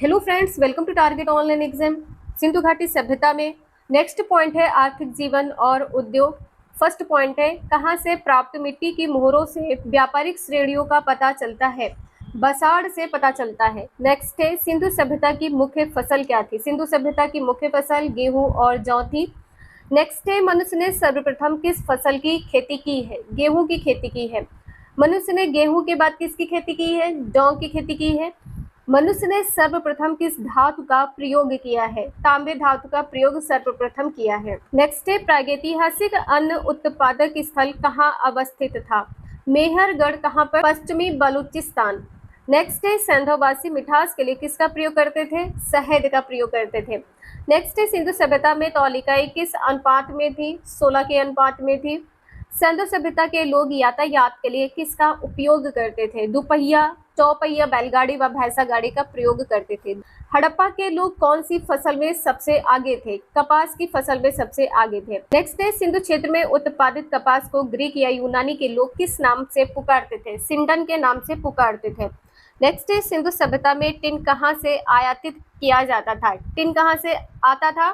Hello friends, welcome to target online exam. सिंधु घाटी सभ्यता में नेक्स्ट पॉइंट है आर्थिक जीवन और उद्योग। फर्स्ट पॉइंट है कहाँ से प्राप्त मिट्टी की मोहरों से व्यापारिक श्रेणियों का पता चलता है। बसाड़ से पता चलता है। नेक्स्ट है सिंधु सभ्यता की मुख्य फसल क्या थी। सिंधु सभ्यता की मुख्य फसल गेहूं और जौ थी। नेक्स्ट है मनुष्य ने सर्वप्रथम किस फसल की खेती की है। गेहूं की खेती की है। मनुष्य ने गेहूं के बाद किसकी खेती की है। जौ की खेती की है। मनुष्य ने सर्वप्रथम किस धातु का प्रयोग किया है। तांबे धातु का प्रयोग सर्वप्रथम किया है। नेक्स्ट है प्रागैतिहासिक अन्न उत्पादक स्थल कहाँ अवस्थित था। मेहरगढ़ कहाँ पर। पश्चिमी बलूचिस्तान। नेक्स्ट है सैंधववासी मिठास के लिए किसका प्रयोग करते थे। शहद का प्रयोग करते थे। नेक्स्ट है सिंधु सभ्यता में तौलिकाएं किस अनुपात में थी। 16 के अनुपात में थी। सिंधु सभ्यता के लोग यातायात के लिए किसका उपयोग करते थे। दुपहिया, चौपहिया बैलगाड़ी व भैंसा गाड़ी का प्रयोग करते थे। हड़प्पा के लोग कौन सी फसल में सबसे आगे थे। कपास की फसल में सबसे आगे थे। नेक्स्ट है सिंधु क्षेत्र में उत्पादित कपास को ग्रीक या यूनानी के लोग किस नाम से पुकारते थे। सिंडन के नाम से पुकारते थे। नेक्स्ट है सिंधु सभ्यता में टिन कहाँ से आयातित किया जाता था। टिन कहाँ से आता था।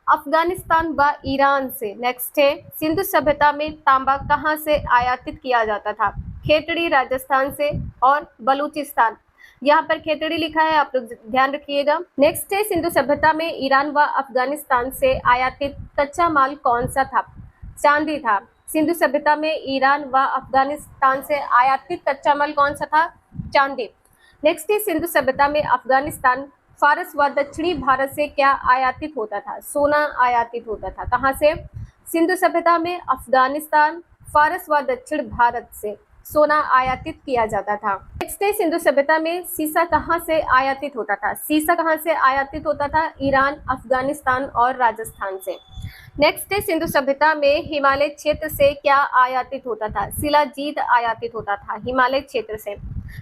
अफगानिस्तान व ईरान से। नेक्स्ट है सिंधु सभ्यता में तांबा कहाँ से आयातित किया जाता था। खेतड़ी राजस्थान से और बलूचिस्तान। यहाँ पर खेतड़ी लिखा है, आप लोग ध्यान रखिएगा। नेक्स्ट है सिंधु सभ्यता में ईरान व अफगानिस्तान से आयातित कच्चा माल कौन सा था। चांदी था। सिंधु सभ्यता में ईरान व अफगानिस्तान से आयातित कच्चा माल कौन सा था। चांदी। नेक्स्ट है सिंधु सभ्यता में अफगानिस्तान, फारस व दक्षिणी भारत से क्या आयातित होता था। सोना आयातित होता था। कहाँ से। सिंधु सभ्यता में अफगानिस्तान, फारस व दक्षिण भारत से सोना आयातित किया जाता था। नेक्स्ट है सिंधु सभ्यता में सीसा कहाँ से आयातित होता था। सीसा कहाँ से आयातित होता था। ईरान, अफगानिस्तान और राजस्थान से। नेक्स्ट है सिंधु सभ्यता में हिमालय क्षेत्र से क्या आयातित होता था। शिलाजीत आयातित होता था हिमालय क्षेत्र से।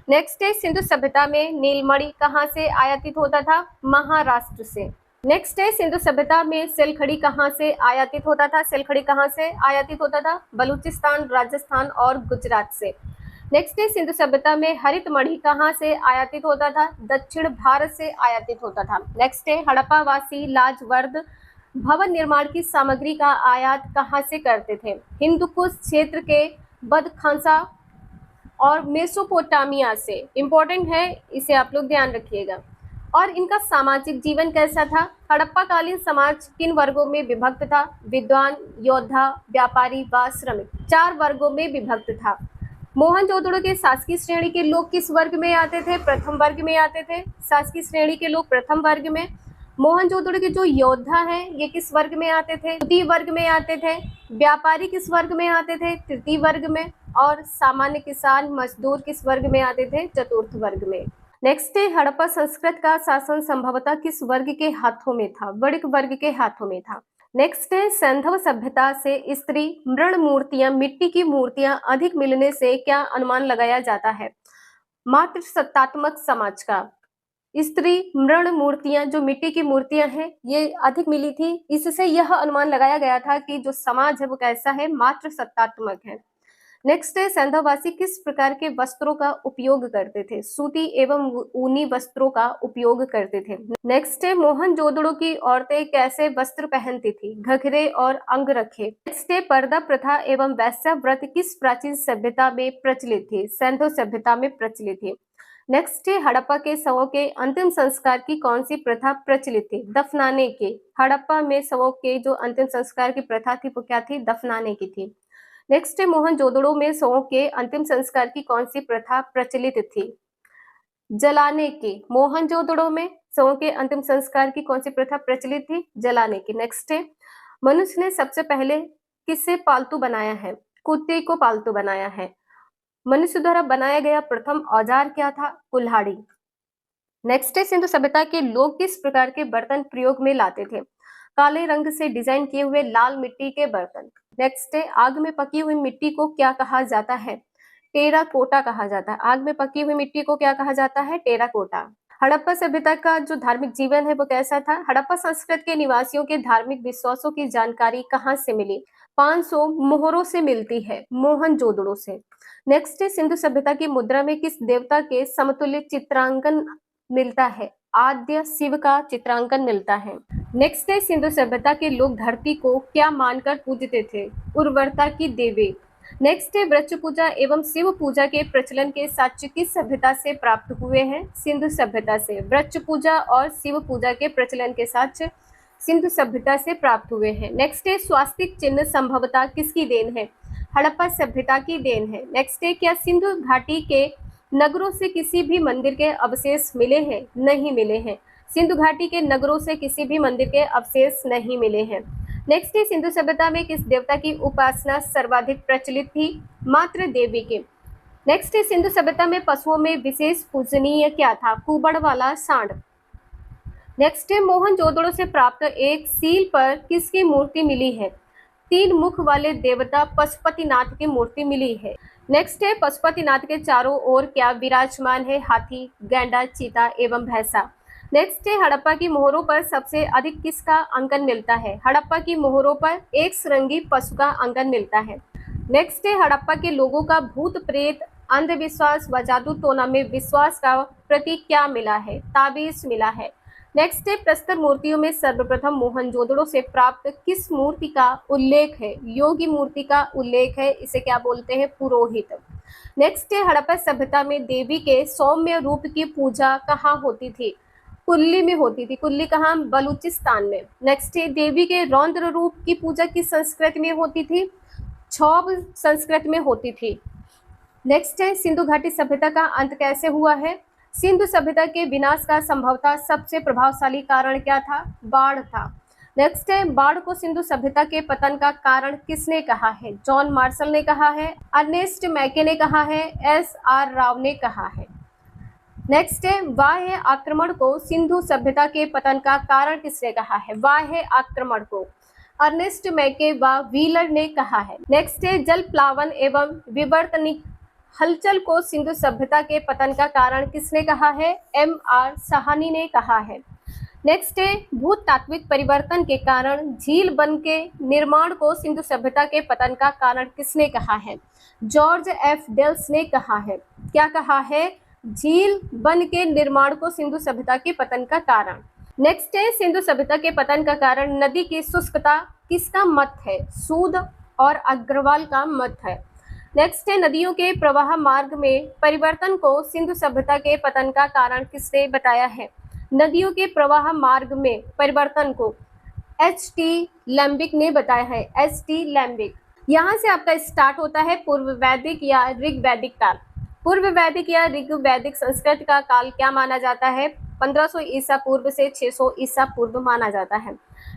नेक्स्ट है सिंधु सभ्यता में नीलमणि कहाँ से आयातित होता था। महाराष्ट्र से। नेक्स्ट है सिंधु सभ्यता में सेलखड़ी कहाँ से आयातित होता था। सेलखड़ी कहाँ से आयातित होता था। बलूचिस्तान, राजस्थान और गुजरात से। नेक्स्ट है सिंधु सभ्यता में हरित मणि कहाँ से आयातित होता था। दक्षिण भारत से आयातित होता था। नेक्स्ट है हड़प्पावासी लाजवर्द भवन निर्माण की सामग्री का आयात कहाँ से करते थे। हिंदुकुश क्षेत्र के बदखांसा और मेसोपोटामिया से। इंपॉर्टेंट है, इसे आप लोग ध्यान रखिएगा। और इनका सामाजिक जीवन कैसा था। हड़प्पा कालीन समाज किन वर्गों में विभक्त था। विद्वान, योद्धा, व्यापारी व श्रमिक। 4 वर्गों में विभक्त था। मोहनजोदड़ो के शासकीय श्रेणी के लोग किस वर्ग में आते थे। प्रथम वर्ग में आते थे। शासकीय श्रेणी के लोग प्रथम वर्ग में। मोहनजोदड़ो के जो योद्धा हैं ये किस वर्ग में आते थे। द्वितीय वर्ग में आते थे। व्यापारी किस वर्ग में आते थे। तृतीय वर्ग में। और सामान्य किसान मजदूर किस वर्ग में आते थे। चतुर्थ वर्ग में। नेक्स्ट है हड़प्पा संस्कृत का शासन संभवतः किस वर्ग के हाथों में था। वणिक वर्ग के हाथों में था। नेक्स्ट है सैंधव सभ्यता से स्त्री मृण मूर्तियां, मिट्टी की मूर्तियां अधिक मिलने से क्या अनुमान लगाया जाता है। मातृ सत्तात्मक समाज का। स्त्री मृण मूर्तियां, जो मिट्टी की मूर्तियां हैं, ये अधिक मिली थी। इससे यह अनुमान लगाया गया था कि जो समाज है वो कैसा है, मातृ सत्तात्मक है। नेक्स्ट है सैंधववासी किस प्रकार के वस्त्रों का उपयोग करते थे। सूती एवं ऊनी वस्त्रों का उपयोग करते थे। नेक्स्ट है मोहनजोदड़ो की औरतें कैसे वस्त्र पहनती थी। घघरे और अंगरखे। नेक्स्ट है पर्दा प्रथा एवं वैश्या व्रत किस प्राचीन सभ्यता में प्रचलित थी। सैंधव सभ्यता में प्रचलित थी। नेक्स्ट है हड़प्पा के शवों के अंतिम संस्कार की कौन सी प्रथा प्रचलित थी। दफनाने की। हड़प्पा में शवों के जो अंतिम संस्कार की प्रथा थी वो क्या थी। दफनाने की थी। नेक्स्ट है मोहनजोदड़ो में शवों के अंतिम संस्कार की कौन सी प्रथा प्रचलित थी। जलाने की। मोहनजोदड़ो में शवों के अंतिम संस्कार की कौन सी प्रथा प्रचलित थी। जलाने की। नेक्स्ट है मनुष्य ने सबसे पहले किससे पालतू बनाया है। कुत्ते को पालतू बनाया है। मनुष्य द्वारा बनाया गया प्रथम औजार क्या था। कुल्हाड़ी। नेक्स्ट है सिंधु सभ्यता के लोग किस प्रकार के बर्तन प्रयोग में लाते थे। काले रंग से डिजाइन किए हुए लाल मिट्टी के बर्तन। नेक्स्ट है आग में पकी हुई मिट्टी को क्या कहा जाता है। टेराकोटा कहा जाता है। आग में पकी हुई मिट्टी को क्या कहा जाता है। टेराकोटा। हड़प्पा सभ्यता का जो धार्मिक जीवन है वो कैसा था। हड़प्पा संस्कृत के निवासियों के धार्मिक विश्वासों की जानकारी कहाँ से मिली। 500 मोहरों से मिलती है। मोहनजोदड़ो से। नेक्स्ट है सिंधु सभ्यता की मुद्रा में किस देवता के समतुल्य चित्रांकन मिलता है। आद्य शिव का चित्रांकन मिलता है। नेक्स्ट है, सिंधु सभ्यता के लोग धरती को क्या मानकर पूजते थे? उर्वरता की देवी। नेक्स्ट है, वृक्ष पूजा एवं शिव पूजा के प्रचलन के साक्ष्य किस सभ्यता से प्राप्त हुए हैं? सिंधु सभ्यता से। वृक्ष पूजा और शिव पूजा के प्रचलन के साक्ष्य सिंधु सभ्यता से प्राप्त हुए हैं। नेक्स्ट है, स्वास्तिक चिन्ह संभवतः किसकी देन है? हड़प्पा सभ्यता की देन है। नेक्स्ट है, क्या सिंधु घाटी के नगरों से किसी भी मंदिर के अवशेष मिले हैं? नहीं मिले हैं। सिंधु घाटी के नगरों से किसी भी मंदिर के अवशेष नहीं मिले हैं। नेक्स्ट है, सिंधु सभ्यता में किस देवता की उपासना सर्वाधिक प्रचलित थी? मातृ देवी की। नेक्स्ट है, सिंधु सभ्यता में पशुओं में विशेष पूजनीय क्या था? कुबड़ वाला सांड। नेक्स्ट है, मोहनजोदड़ो से प्राप्त एक सील पर किसकी मूर्ति मिली है? 3 मुख वाले देवता पशुपतिनाथ की मूर्ति मिली है। नेक्स्ट है, पशुपतिनाथ के चारों ओर क्या विराजमान है? हाथी, गैंडा, चीता एवं भैंसा। नेक्स्ट है, हड़प्पा की मोहरों पर सबसे अधिक किसका अंकन मिलता है? हड़प्पा की मोहरों पर एक सरंगी पशु का अंकन मिलता है। नेक्स्ट है, हड़प्पा के लोगों का भूत प्रेत, अंधविश्वास व जादू टोना में विश्वास का प्रतीक क्या मिला है? ताबीज मिला है। नेक्स्ट है, प्रस्तर मूर्तियों में सर्वप्रथम मोहनजोदड़ो से प्राप्त किस मूर्ति का उल्लेख है? योगी मूर्ति का उल्लेख है। इसे क्या बोलते हैं? पुरोहित। नेक्स्ट है, हड़प्पा सभ्यता में देवी के सौम्य रूप की पूजा कहाँ होती थी? कुल्ली में होती थी। कुल्ली कहाँ? बलूचिस्तान में। नेक्स्ट है, देवी के रौद्र रूप की पूजा किस संस्कृति में होती थी? क्षौब संस्कृति में होती थी। नेक्स्ट है, सिंधु घाटी सभ्यता का अंत कैसे हुआ है? सिंधु सभ्यता के विनाश का संभवतः सबसे प्रभावशाली कारण क्या था? बाढ़ था। नेक्स्ट है, बाढ़ को सिंधु सभ्यता के पतन का कारण किसने कहा है? जॉन मार्शल ने कहा है, अर्नेस्ट मैके ने कहा है, SR राव ने कहा है। नेक्स्ट है, बाह्य आक्रमण को सिंधु सभ्यता के पतन का कारण किसने कहा है? बाह्य आक्रमण को अर्नेस्ट मैके व व्हीलर ने कहा है। नेक्स्ट है, जल प्लावन एवं विवर्तनिक हलचल को सिंधु सभ्यता के पतन का कारण किसने कहा है? MR साहनी ने कहा है। नेक्स्ट है, भूतात्विक परिवर्तन के कारण झील बन के निर्माण को सिंधु सभ्यता के पतन का कारण किसने कहा है? जॉर्ज F डेल्स ने कहा है। क्या कहा है? झील बन के निर्माण को सिंधु सभ्यता के पतन का कारण। नेक्स्ट है, सिंधु सभ्यता के पतन का कारण नदी की शुष्कता किसका मत है? सूद और अग्रवाल का मत है। नेक्स्ट है, नदियों के प्रवाह मार्ग में परिवर्तन को सिंधु सभ्यता के पतन का कारण किसने बताया है? नदियों के प्रवाह मार्ग में परिवर्तन को HT लैम्बिक ने बताया है। HT लैम्बिक। यहाँ से आपका स्टार्ट होता है पूर्व वैदिक या ऋग्वैदिक काल। पूर्व वैदिक या ऋग्वैदिक संस्कृत का काल क्या माना जाता है? 1500 ईसा पूर्व से 600 ईसा पूर्व माना जाता है।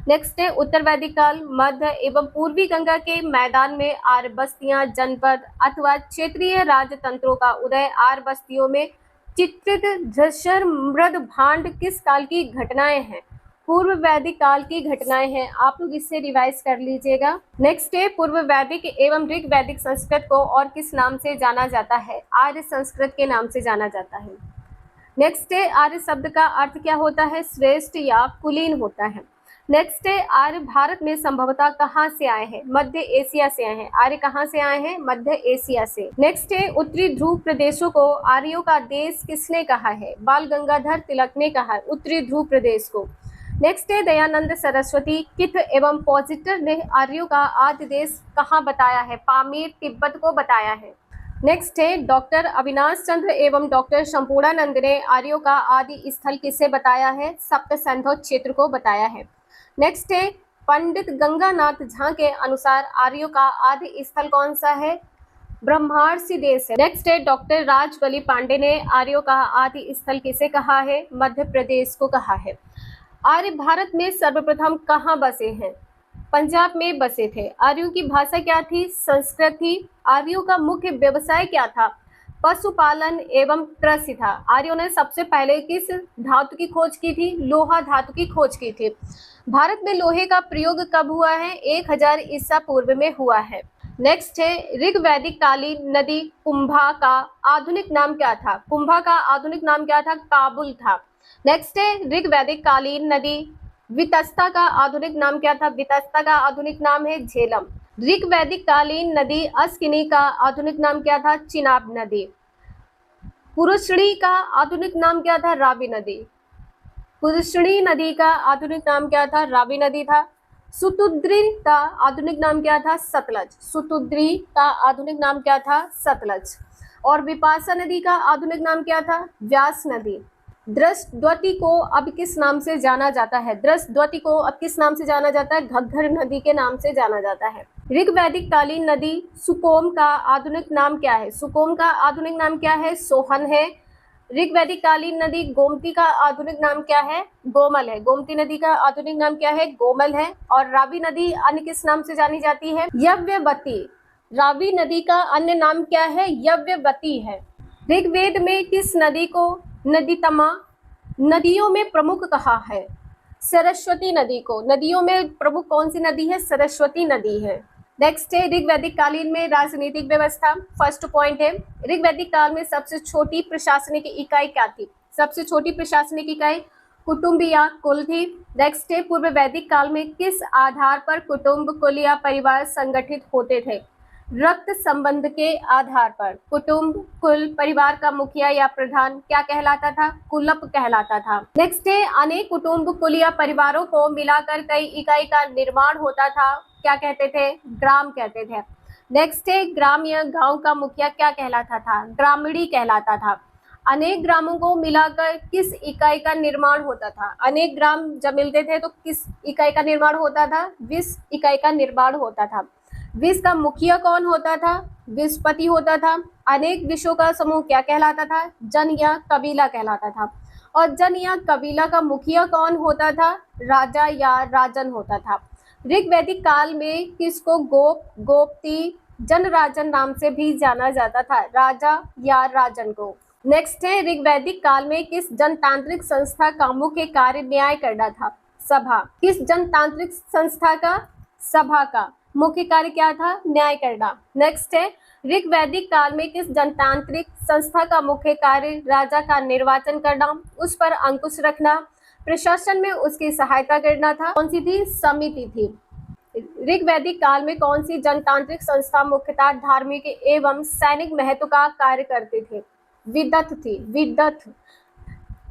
नेक्स्ट है, उत्तर वैदिक काल। मध्य एवं पूर्वी गंगा के मैदान में आर्य बस्तियां, जनपद अथवा क्षेत्रीय राजतंत्रों का उदय। आर्य बस्तियों में चित्रित झज्जर मृद भांड किस काल की घटनाएं हैं? पूर्व वैदिक काल की घटनाएं हैं। आप लोग इससे रिवाइज कर लीजिएगा। नेक्स्ट है, पूर्व वैदिक एवं ऋग्वैदिक संस्कृत को और किस नाम से जाना जाता है? आर्य संस्कृत के नाम से जाना जाता है। नेक्स्ट है, आर्य शब्द का अर्थ क्या होता है? श्रेष्ठ या कुलीन होता है। नेक्स्ट है, आर्य भारत में संभवतः कहाँ से आए हैं? मध्य एशिया से आए हैं। आर्य कहाँ से आए हैं? मध्य एशिया से। नेक्स्ट है, उत्तरी ध्रुव प्रदेशों को आर्यों का देश किसने कहा है? बाल गंगाधर तिलक ने कहा है उत्तरी ध्रुव प्रदेश को। नेक्स्ट है, दयानंद सरस्वती किथ एवं पॉजिटर ने आर्यों का आद्य देश कहाँ बताया है? पामीर तिब्बत को बताया है। नेक्स्ट है, डॉक्टर अविनाश चंद्र एवं डॉक्टर संपूर्णानंद ने आर्यों का आदि स्थल किसे बताया है? सप्त सिंधु क्षेत्र को बताया है। नेक्स्ट है, पंडित गंगानाथ झा के अनुसार आर्यों का आदि स्थल कौन सा है? ब्रह्मार्षि देश है। नेक्स्ट है, डॉक्टर राजबली पांडे ने आर्यों का आदि स्थल किसे कहा है? मध्य प्रदेश को कहा है। आर्य भारत में सर्वप्रथम कहाँ बसे हैं? पंजाब में बसे थे। आर्यों की भाषा क्या थी? संस्कृत थी। आर्यों का मुख्य व्यवसाय क्या था? पशुपालन एवं कृषि था। आर्यों ने सबसे पहले किस धातु की खोज की थी? लोहा धातु की खोज की थी। भारत में लोहे का प्रयोग कब हुआ है? 1000 ईसा पूर्व में हुआ है। नेक्स्ट है, ऋग्वैदिक कालीन नदी कुंभा का आधुनिक नाम क्या था? कुंभा का आधुनिक नाम क्या था? काबुल था। नेक्स्ट है, ऋग्वैदिक कालीन नदी वितस्ता का आधुनिक नाम क्या था? वितस्ता का आधुनिक नाम है झेलम। ऋग्वैदिक कालीन नदी अस्किनी का आधुनिक नाम क्या था? चिनाब नदी। पुरुषणी का आधुनिक नाम क्या था? रावी नदी। पुष्करणी नदी का आधुनिक नाम क्या था? रावी नदी था। सुतुद्री का आधुनिक नाम क्या था? सतलज। सुतुद्री का आधुनिक नाम क्या था? सतलज। और विपाशा नदी का आधुनिक नाम क्या था? व्यास नदी। दृष्टद्वती को अब किस नाम से जाना जाता है? दृष्टद्वती को अब किस नाम से जाना जाता है? घग्गर नदी के नाम से जाना जाता है। ऋग्वैदिक कालीन नदी सुकोम का आधुनिक नाम क्या है? सुकोम का आधुनिक नाम क्या है? सोहन है। ऋग्वैदिक कालीन नदी गोमती का आधुनिक नाम क्या है? गोमल है। गोमती नदी का आधुनिक नाम क्या है? गोमल है। और रावी नदी अन्य किस नाम से जानी जाती है? यव्यवती। रावी नदी का अन्य नाम क्या है? यव्यवती है। ऋग्वेद में किस नदी को नदीतमा नदियों में प्रमुख कहा है? सरस्वती नदी को। नदियों में प्रमुख कौन सी नदी है? सरस्वती नदी है। नेक्स्ट है ऋग्वैदिक कालीन में राजनीतिक व्यवस्था। फर्स्ट पॉइंट है ऋग्वैदिक काल में सबसे छोटी प्रशासनिक इकाई क्या थी? सबसे छोटी प्रशासनिक इकाई कुटुंब या कुल थी। नेक्स्ट है पूर्व वैदिक काल में किस आधार पर कुटुंब, कुल या परिवार संगठित होते थे? रक्त संबंध के आधार पर। कुटुंब, कुल, परिवार का मुखिया या प्रधान क्या कहलाता था? कुलप कहलाता था। नेक्स्ट है अनेक कुटुंब, कुल या परिवारों को मिलाकर कई इकाई का निर्माण होता था, क्या कहते थे? ग्राम कहते थे। नेक्स्ट है ग्राम या गांव का मुखिया क्या कहलाता था? ग्रामीणी कहलाता था। अनेक ग्रामों को मिलाकर किस इकाई का निर्माण होता था? अनेक ग्राम जब मिलते थे तो किस इकाई का निर्माण होता था? विस इकाई का निर्माण होता था। विस का मुखिया कौन होता था? विस्पति होता था। अनेक विषों का समूह क्या कहलाता था? जन या कबीला कहलाता था। और जन या कबीला का मुखिया कौन होता था? राजा या राजन होता था। ऋग्वैदिक काल में किसको गोप, गोपती, जनराजन नाम से भी जाना जाता था? राजा या राजन को। नेक्स्ट है ऋग्वैदिक काल में किस जनतांत्रिक संस्था का मुख्य कार्य न्याय करना था? सभा। किस जनतांत्रिक संस्था का? सभा का मुख्य कार्य क्या था? न्याय करना। नेक्स्ट है ऋग्वैदिक काल में किस जनतांत्रिक संस्था का मुख्य कार्य राजा का निर्वाचन करना, उस पर अंकुश रखना, प्रशासन में उसकी सहायता करना था? कौन सी थी? समिति थी। ऋग्वैदिक काल में कौन सी जनतांत्रिक संस्था मुख्यतः धार्मिक एवं सैनिक महत्व का कार्य करते थे? विदथ थी। विदथ।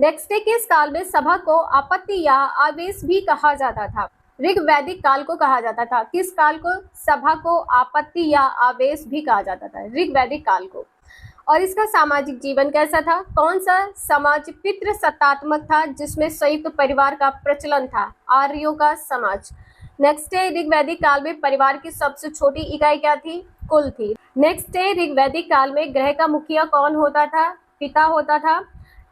नेक्स्ट है किस काल में सभा को आपत्ति या आवेश भी कहा जाता था? ऋग्वैदिक काल को कहा जाता था। किस काल को? सभा को आपत्ति या आवेश भी कहा जाता था, ऋग्वैदिक काल को। और इसका सामाजिक जीवन कैसा था? कौन सा समाज पितृ सत्तात्मक था जिसमें संयुक्त परिवार का प्रचलन था? आर्यों का समाज। नेक्स्ट है ऋग्वैदिक काल में परिवार की सबसे छोटी इकाई क्या थी? कुल थी। नेक्स्ट है ऋग्वैदिक काल में गृह का मुखिया कौन होता था? पिता होता था।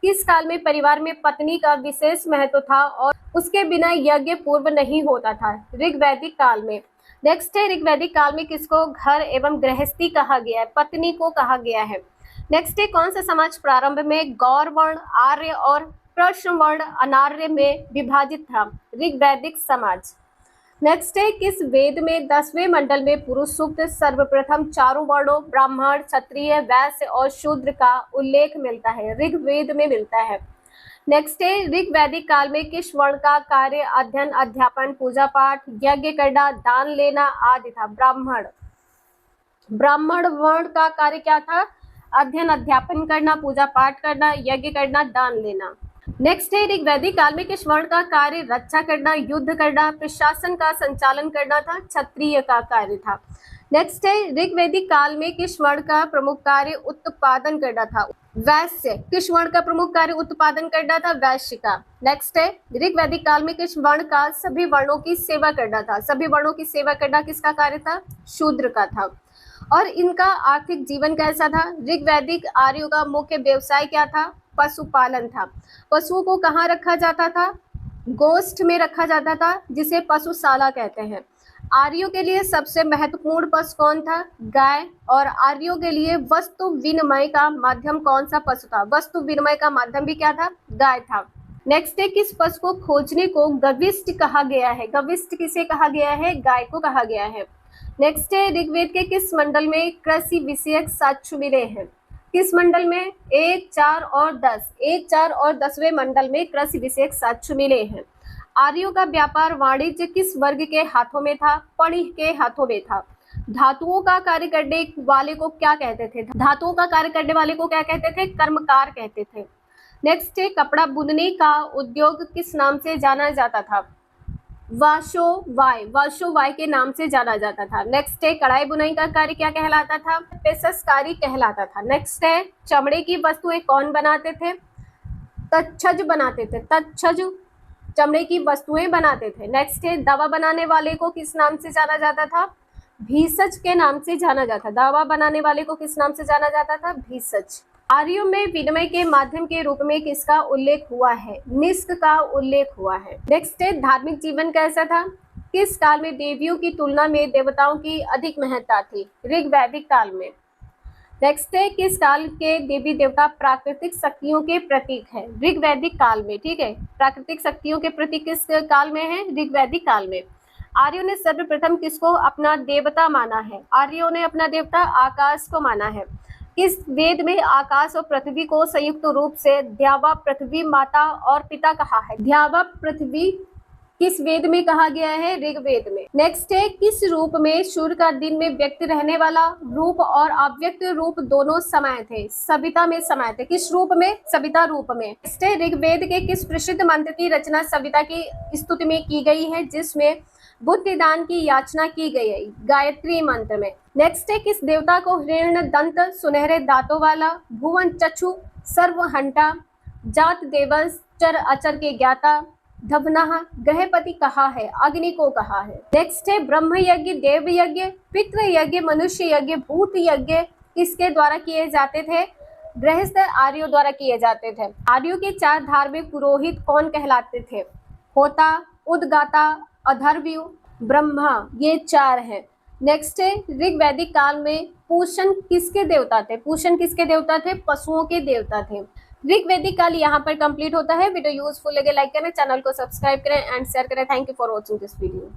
किस काल में परिवार में पत्नी का विशेष महत्व था और उसके बिना यज्ञ पूर्व नहीं होता था? ऋग्वैदिक काल में। नेक्स्ट है ऋग्वैदिक काल में किसको घर एवं गृहस्थी कहा गया है? पत्नी को कहा गया है। नेक्स्ट है कौन सा समाज प्रारंभ में गौर वर्ण, आर्य और प्रश्न वर्ण अनार्य में विभाजित था? ऋग्वैदिक समाज। नेक्स्ट है किस वेद में 10वें मंडल में पुरुष सूक्त सर्वप्रथम चारों वर्णों ब्राह्मण, क्षत्रिय, वैश्य और शूद्र का उल्लेख मिलता है? ऋग्वेद में मिलता है। नेक्स्ट है ऋग्वैदिक काल में किस वर्ण का कार्य अध्ययन, अध्यापन, पूजा पाठ, यज्ञ करना, दान लेना आदि था? ब्राह्मण। ब्राह्मण वर्ण का कार्य क्या था? अध्ययन, अध्यापन करना, पूजा पाठ करना, यज्ञ करना, दान लेना। नेक्स्ट है ऋग्वैदिक काल में किस वर्ण का कार्य रक्षा करना, युद्ध करना, प्रशासन का संचालन करना था? क्षत्रिय का कार्य था। नेक्स्ट है ऋग्वैदिक काल में किस वर्ण का प्रमुख कार्य उत्पादन करना था? वैश्य। किस वर्ण का प्रमुख कार्य उत्पादन करना था? वैश्य का। नेक्स्ट है ऋग्वैदिक काल में किस वर्ण का सभी वर्णों की सेवा करना था? सभी वर्णों की सेवा करना किसका कार्य था? शूद्र का था। और इनका आर्थिक जीवन कैसा था? ऋग्वैदिक आर्यों का मुख्य व्यवसाय क्या था? पशुपालन था। पशुओं को कहाँ रखा जाता था? गोष्ठ में रखा जाता था, जिसे पशुशाला कहते हैं। आर्यों के लिए सबसे महत्वपूर्ण पशु कौन था? गाय। और आर्यों के लिए वस्तु विनिमय का माध्यम कौन सा पशु था? वस्तु विनिमय का माध्यम भी क्या था? गाय था। नेक्स्ट है किस पशु को खोजने को गविष्ट कहा गया है? गविष्ट किसे कहा गया है? गाय को कहा गया है। नेक्स्ट है ऋग्वेद के किस मंडल में कृषि विषयक साक्ष्य मिले हैं? किस मंडल में? 1, 4 और 10। 1, 4 और 10वें मंडल में कृषि विषयक साक्ष्य मिले हैं। आर्यों का व्यापार वाणिज्य किस वर्ग के हाथों में था? पणिह के हाथों में था। धातुओं का कार्य करने वाले को क्या कहते थे? धातुओं का कार्य करने वाले को क्या कहते थे? कर्मकार कहते थे। नेक्स्ट है कपड़ा बुनने का उद्योग किस नाम से जाना जाता था? वाशोवाय के नाम से जाना जाता था। नेक्स्ट है कढ़ाई बुनाई का कार्य क्या कहलाता था? पेशकारी कहलाता था। नेक्स्ट है चमड़े की वस्तुएं कौन बनाते थे? तक्षज बनाते थे। तक्षज चमड़े की वस्तुएं बनाते थे। नेक्स्ट है दवा बनाने वाले को किस नाम से जाना जाता था? भीषज के नाम से जाना जाता। दवा बनाने वाले को किस नाम से जाना जाता था? भीषज। आर्यों में विनिमय के माध्यम के रूप में किसका उल्लेख हुआ है? निष्क का उल्लेख हुआ है। नेक्स्ट है धार्मिक जीवन कैसा था? किस काल में देवियों की तुलना में देवताओं की अधिक महत्ता थी? ऋग वैदिक काल में। नेक्स्ट है किस काल के देवी देवता प्राकृतिक शक्तियों के प्रतीक है? ऋग वैदिक काल में। ठीक है, प्राकृतिक शक्तियों के प्रतीक किस काल में है? ऋग वैदिक काल में। आर्यों ने सर्वप्रथम किसको अपना देवता माना है? आर्यों ने अपना देवता आकाश को माना है। किस वेद में आकाश और पृथ्वी को संयुक्त रूप से द्यावा पृथ्वी माता और पिता कहा है? द्यावा पृथ्वी किस वेद में कहा गया है? ऋग्वेद में। नेक्स्ट है किस रूप में सूर्य का दिन में व्यक्त रहने वाला रूप और अव्यक्त रूप दोनों समाये थे? सविता में समाये थे। किस रूप में? सविता रूप में। नेक्स्ट है ऋग्वेद के किस प्रसिद्ध मंत्र की रचना सविता की स्तुति में की गई है, जिसमें बुद्धिदान की याचना की गई है? गायत्री मंत्र में। नेक्स्ट है किस देवता को हिरण्य दंत सुनहरे दांतों वाला, भुवन चक्षु, सर्वहंटा, जात देवस, चर अचर के ज्ञाता, धवनाह ग्रहपति कहा है? अग्नि को कहा है। नेक्स्ट है ब्रह्म यज्ञ, देव यज्ञ, पितृ यज्ञ, मनुष्य यज्ञ, भूत यज्ञ किसके द्वारा किए जाते थे? गृहस्थ आर्यों द्वारा किए जाते थे। आर्यों के 4 धार्मिक पुरोहित कौन कहलाते थे? होता, उद्गाता, अधर्व्यु, ब्रह्मा, ये 4 हैं। नेक्स्ट है ऋग वैदिक काल में पूषण किसके देवता थे? पूषण किसके देवता थे? पशुओं के देवता थे। ऋग वैदिक काल यहाँ पर कंप्लीट होता है। वीडियो यूजफुल लगे लाइक करें, चैनल को सब्सक्राइब करें एंड शेयर करें। Thank you for watching this video.